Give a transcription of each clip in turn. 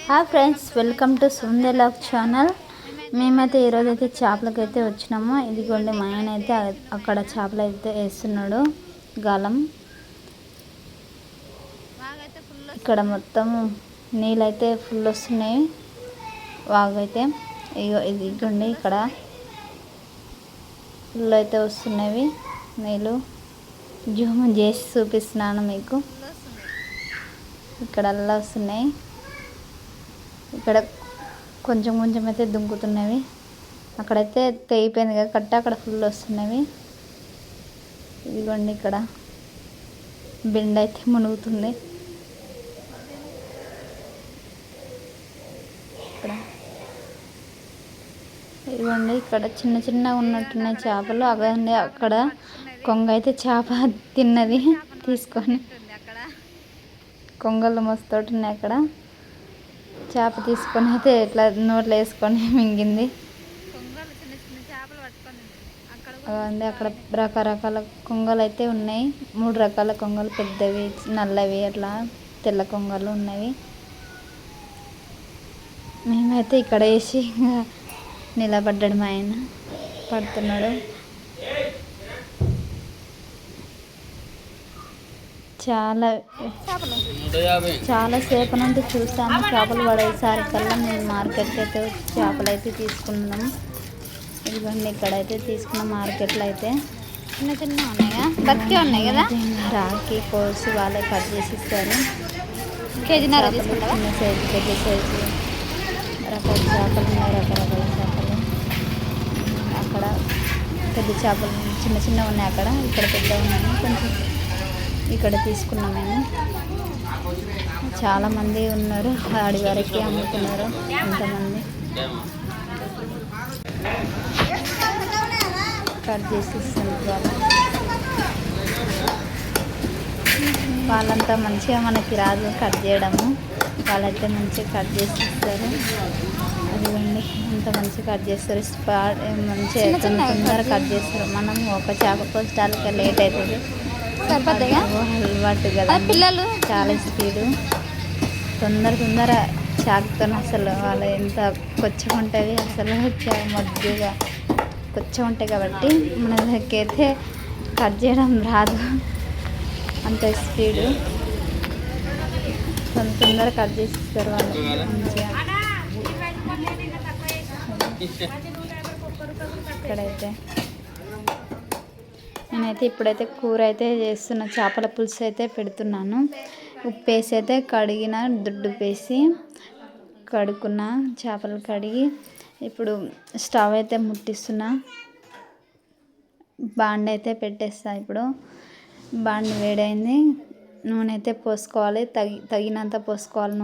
Hi friends, welcome to సుందర్లాగ్ channel. మేమైతే ఈరోజైతే చేపలకైతే వచ్చినాము. ఇదిగోండి మా ఆయన అయితే అక్కడ చేపలు అయితే వేస్తున్నాడు గాలం. ఇక్కడ మొత్తం నీళ్ళైతే ఫుల్ వస్తున్నాయి. వాగైతే ఇదిగోండి ఇక్కడ ఫుల్ అయితే వస్తున్నాయి నీళ్ళు. జూమ్ చేసి చూపిస్తున్నాను మీకు. ఇక్కడ అలా వస్తున్నాయి. ఇక్కడ కొంచెం కొంచెం అయితే దుంకుతున్నవి. అక్కడైతే తెగిపోయింది కదా కట్ట, అక్కడ ఫుల్ వస్తున్నవి. ఇదిగోండి ఇక్కడ బెండ అయితే మునుగుతుంది. ఇక్కడ ఇదిగోండి ఇక్కడ చిన్న చిన్నగా ఉన్నట్టున్నాయి చేపలు. అవన్నీ అక్కడ కొంగ అయితే చేప తిన్నది తీసుకొని. కొంగలు మస్తోటి ఉన్నాయి. అక్కడ చేప తీసుకొని అయితే ఇట్లా నోట్లో వేసుకొని మింగింది. అదే అక్కడ రకరకాల కొంగలు అయితే ఉన్నాయి. 3 రకాల కొంగలు, పెద్దవి, నల్లవి, అట్లా తెల్ల కొంగలు ఉన్నవి. మేమైతే ఇక్కడ వేసి నిలబడ్డాడు మా ఆయన, పడుతున్నాడు. చాలా సేపు నుండి చూస్తాను చేపలు పడేసారి కల్లా మేము మార్కెట్కి అయితే చేపలు అయితే తీసుకున్నాము. ఇదిగోండి ఇక్కడైతే తీసుకున్న మార్కెట్లో అయితే చిన్న చిన్న ఉన్నాయా, బతికే ఉన్నాయి కదా, రాకి కోసి వాళ్ళే కట్ చేసి ఇస్తారు. కేజీన్నర చిన్న సైజు, పెద్ద సైజు, రకాల చేపలు ఉన్నాయి, రకరకాల చేపలు. అక్కడ పెద్ద చేపలు చిన్న చిన్న ఉన్నాయి, అక్కడ ఇక్కడ పెద్ద ఉన్నాయి. కొంచెం ఇక్కడ తీసుకున్నాం మేము. చాలామంది ఉన్నారు, ఆడి వరకు అమ్ముతున్నారు ఎంతమంది. కట్ చేసి ఇస్తారు వాళ్ళంతా మంచిగా, మనకి రాదు కట్ చేయడము. వాళ్ళైతే మంచిగా కట్ చేసి ఇస్తారు. అదిగోండి అంత మంచిగా కట్ చేస్తారు. మంచిగా తొందర కట్ చేస్తారు. మనం ఒక చేప కోసడానికి లేట్ అవుతుంది. అలవాటు కదా పిల్లలు, చాలా స్పీడు, తొందర చాకుతో అసలు వాళ్ళు ఎంత కొచ్చగా ఉంటుంది. అసలు మధ్యగా కొచ్చగా ఉంటాయి కాబట్టి మనకైతే కట్ చేయడం రాదు. అంత స్పీడు తొందర కట్ చేసిస్తారు వాళ్ళు మంచిగా. ఇక్కడైతే నేనైతే ఇప్పుడైతే కూర అయితే చేస్తున్న, చేపల పులుసు అయితే పెడుతున్నాను. ఉప్పు వేసి అయితే కడిగిన, దుడ్డు వేసి కడుక్కున్న చేపలు కడిగి ఇప్పుడు స్టవ్ అయితే ముట్టిస్తున్నా. బాండి అయితే పెట్టేస్తా. ఇప్పుడు బాండి వేడైంది. నూనె అయితే పోసుకోవాలి, తగినంత పోసుకోవాలి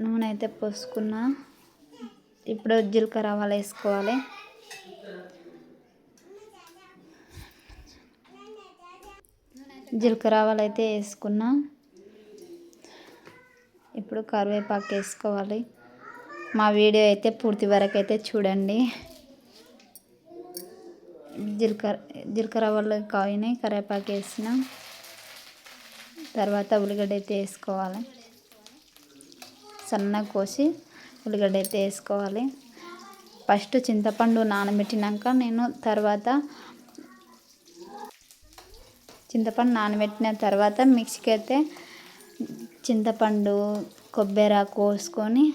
నూనె అయితే పోసుకున్నా. ఇప్పుడు జీలకర్ర ఆవాలు వేసుకోవాలి. జీలకర్ర ఆవాలు అయితే వేసుకున్నా. ఇప్పుడు కరివేపాకు వేసుకోవాలి. మా వీడియో అయితే పూర్తి వరకు అయితే చూడండి. జీలకర్ర ఆవాలు కాయినాయి, కరివేపాకు వేసిన తర్వాత ఉల్లిగడ్డ అయితే వేసుకోవాలి. సన్నగా కోసి ఉల్లిగడ్డ అయితే వేసుకోవాలి. ఫస్ట్ చింతపండు నానబెట్టినాక నానబెట్టిన తర్వాత మిక్సీకి అయితే చింతపండు, కొబ్బరి కోసుకొని,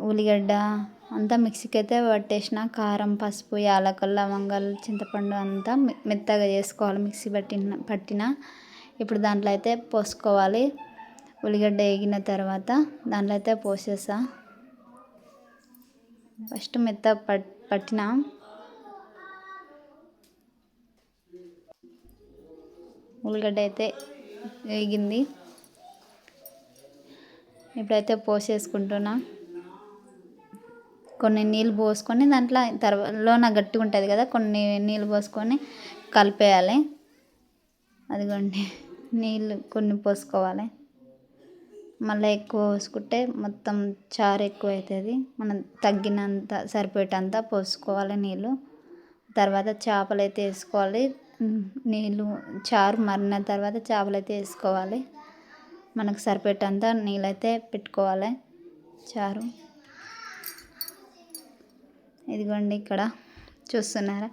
ఉల్లిగడ్డ అంతా మిక్సీకి అయితే పట్టేసిన. కారం, పసుపు, యాలకులు, లవంగాలు, చింతపండు అంతా మెత్తగా చేసుకోవాలి మిక్సీ పట్టిన. ఇప్పుడు దాంట్లో అయితే పోసుకోవాలి. ఉల్లిగడ్డ వేగిన తర్వాత దాంట్లో అయితే పోసేసా. ఫస్ట్ మెత్తగా పట్టిన. ఉల్లిగడ్డ అయితే వేగింది. ఇప్పుడైతే పోసేసుకుంటున్నా. కొన్ని నీళ్ళు పోసుకొని దాంట్లో లోన గట్టిగా ఉంటుంది కదా, కొన్ని నీళ్ళు పోసుకొని కలిపేయాలి. అదిగోండి నీళ్ళు కొన్ని పోసుకోవాలి. మళ్ళీ ఎక్కువ పోసుకుంటే మొత్తం చారు ఎక్కువ అవుతుంది. మనం తగ్గినంత సరిపోయేటంత పోసుకోవాలి నీళ్ళు. తర్వాత చేపలు అయితే వేసుకోవాలి. నీళ్ళు చారు మరిన తర్వాత చేపలు అయితే వేసుకోవాలి. మనకు సరిపెట్టంత నీళ్ళైతే పెట్టుకోవాలి చారు. ఇదిగోండి ఇక్కడ చూస్తున్నారా,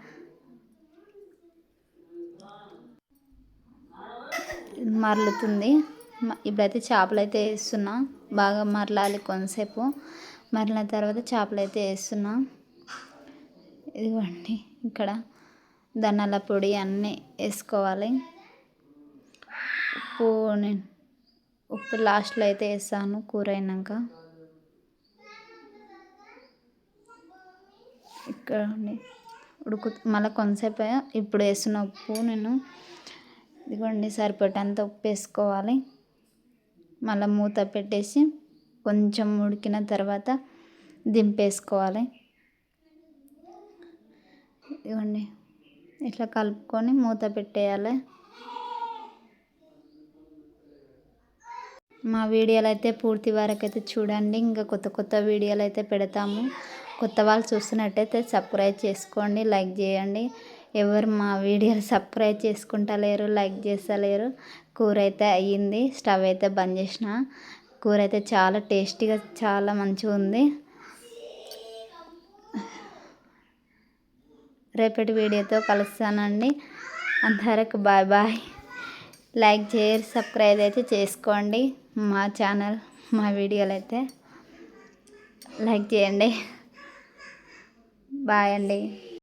మరలుతుంది. ఇప్పుడైతే చేపలు అయితే వేస్తున్నా, బాగా మరలాలి కొంతసేపు. మరలిన తర్వాత చేపలు అయితే వేస్తున్నా. ఇదిగోండి ఇక్కడ ధనియాల పొడి అన్నీ వేసుకోవాలి. ఉప్పు లాస్ట్లో అయితే వేస్తాను కూర అయినాక. ఇక్కడ మళ్ళీ కొంతసేపు ఇప్పుడు వేస్తున్న ఉప్పు నేను. ఇదిగోండి సరిపడేంత ఉప్పు వేసుకోవాలి. మళ్ళీ మూత పెట్టేసి కొంచెం ఉడికిన తర్వాత దింపేసుకోవాలి. ఇదిగోండి ఇట్లా కలుపుకొని మూత పెట్టేయాలి. మా వీడియోలు అయితే పూర్తి వరకు అయితే చూడండి. ఇంకా కొత్త కొత్త వీడియోలు అయితే పెడతాము. కొత్త వాళ్ళు చూస్తున్నట్టయితే సబ్స్క్రైబ్ చేసుకోండి, లైక్ చేయండి. ఎవరు మా వీడియోలు సబ్స్క్రైబ్ చేసుకుంటలేరు, లైక్ చేస్తలేరు. కూర అయితే అయ్యింది, స్టవ్ అయితే బంద్ చేసిన. కూర అయితే చాలా టేస్టీగా చాలా మంచిగా ఉంది. రేపటి వీడియోతో కలుస్తానండి. అంతవరకు బాయ్ బాయ్. లైక్ చేయరు, సబ్స్క్రైబ్ అయితే చేసుకోండి. మా ఛానల్ మా వీడియోలు అయితే లైక్ చేయండి. బాయ్ అండి.